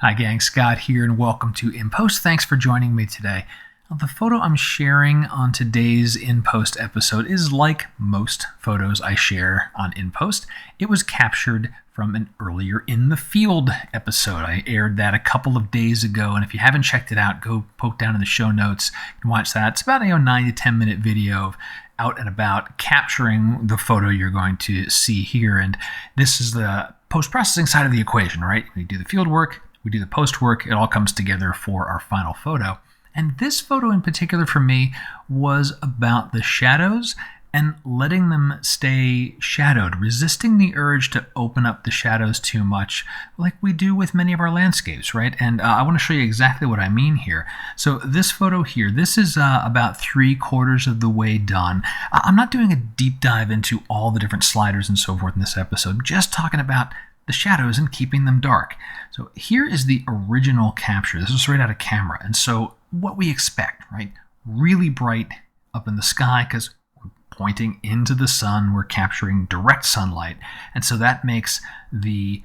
Hi gang, Scott here and welcome to In Post. Thanks for joining me today. Now, the photo I'm sharing on today's In Post episode is like most photos I share on In Post. It was captured from an earlier In the Field episode. I aired that a couple of days ago, and if you haven't checked it out, go poke down in the show notes and watch that. It's about a 9 to 10 minute video of out and about capturing the photo you're going to see here. And this is the post-processing side of the equation, right? We do the field work, we do the post work, it all comes together for our final photo. And this photo in particular for me was about the shadows and letting them stay shadowed, resisting the urge to open up the shadows too much like we do with many of our landscapes, right? And I want to show you exactly what I mean here. So this photo here, this is about 3/4 of the way done. I'm not doing a deep dive into all the different sliders and so forth in this episode. I'm just talking about the shadows and keeping them dark. So here is the original capture. This is right out of camera. And so what we expect, right? Really bright up in the sky because we're pointing into the sun. We're capturing direct sunlight. And so that makes the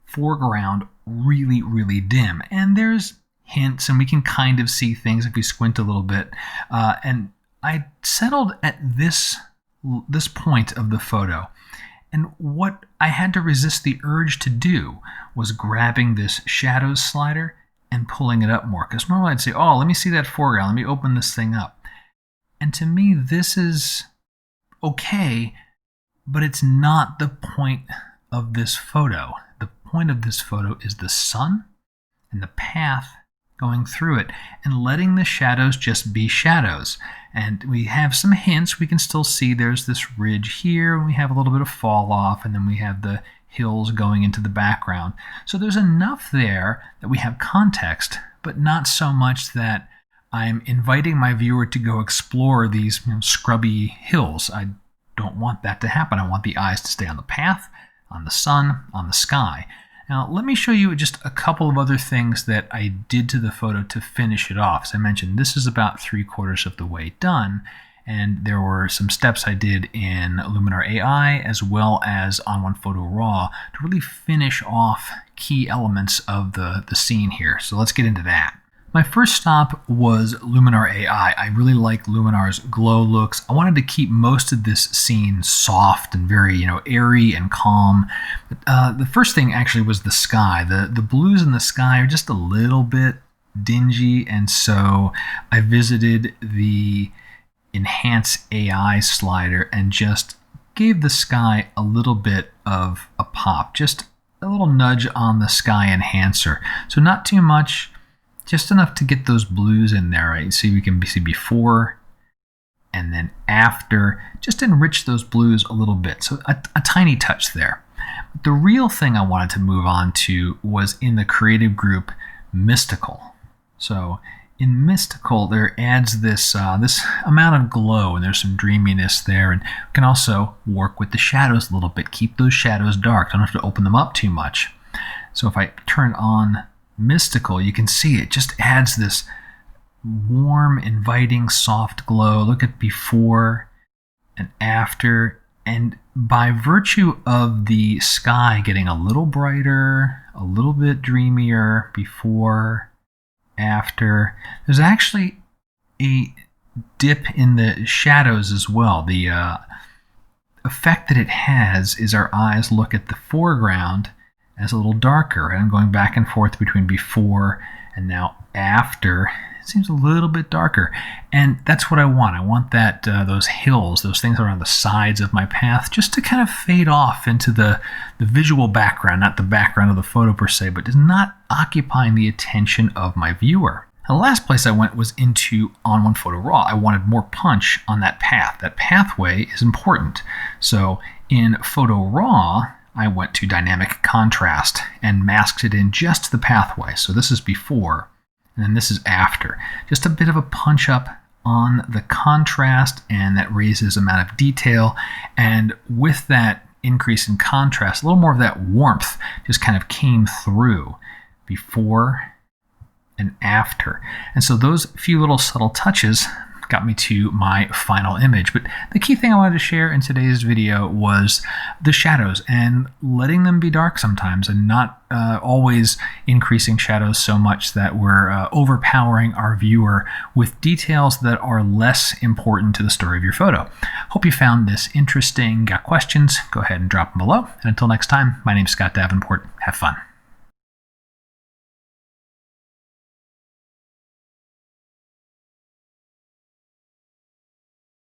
foreground really, really dim. And there's hints and we can kind of see things if we squint a little bit. And I settled at this point of the photo. And what I had to resist the urge to do was grabbing this shadows slider and pulling it up more. Because normally I'd say, oh, let me see that foreground. Let me open this thing up. And to me, this is okay, but it's not the point of this photo. The point of this photo is the sun and the path going through it and letting the shadows just be shadows. And we have some hints. We can still see there's this ridge here, and we have a little bit of fall off, and then we have the hills going into the background. So there's enough there that we have context, but not so much that I'm inviting my viewer to go explore these scrubby hills. I don't want that to happen. I want the eyes to stay on the path, on the sun, on the sky. Now, let me show you just a couple of other things that I did to the photo to finish it off. As I mentioned, this is about 3/4 of the way done, and there were some steps I did in Luminar AI as well as on OnePhoto Raw to really finish off key elements of the scene here. So let's get into that. My first stop was Luminar AI. I really like Luminar's glow looks. I wanted to keep most of this scene soft and very, airy and calm. But, the first thing actually was the sky. The blues in the sky are just a little bit dingy, and so I visited the Enhance AI slider and just gave the sky a little bit of a pop, just a little nudge on the sky enhancer. So not too much, just enough to get those blues in there, right? See, we can see before and then after, just enrich those blues a little bit. So a tiny touch there. But the real thing I wanted to move on to was in the creative group Mystical. So in Mystical, there adds this amount of glow, and there's some dreaminess there, and we can also work with the shadows a little bit, keep those shadows dark. Don't have to open them up too much. So if I turn on Mystical, you can see it just adds this warm, inviting, soft glow. Look at before and after, and by virtue of the sky getting a little brighter, a little bit dreamier before, after, there's actually a dip in the shadows as well. The effect that it has is our eyes look at the foreground as a little darker, and I'm going back and forth between before and now after. It seems a little bit darker, and that's what I want. I want that those hills, those things around the sides of my path, just to kind of fade off into the visual background, not the background of the photo per se, but is not occupying the attention of my viewer. The last place I went was into on OnePhoto Raw. I wanted more punch on that path. That pathway is important. So in Photo Raw, I went to dynamic contrast and masked it in just the pathway. So this is before, and then this is after. Just a bit of a punch up on the contrast, and that raises amount of detail. And with that increase in contrast, a little more of that warmth just kind of came through before and after. And so those few little subtle touches got me to my final image. But the key thing I wanted to share in today's video was the shadows and letting them be dark sometimes, and not always increasing shadows so much that we're overpowering our viewer with details that are less important to the story of your photo. Hope you found this interesting. Got questions? Go ahead and drop them below. And until next time, my name is Scott Davenport. Have fun.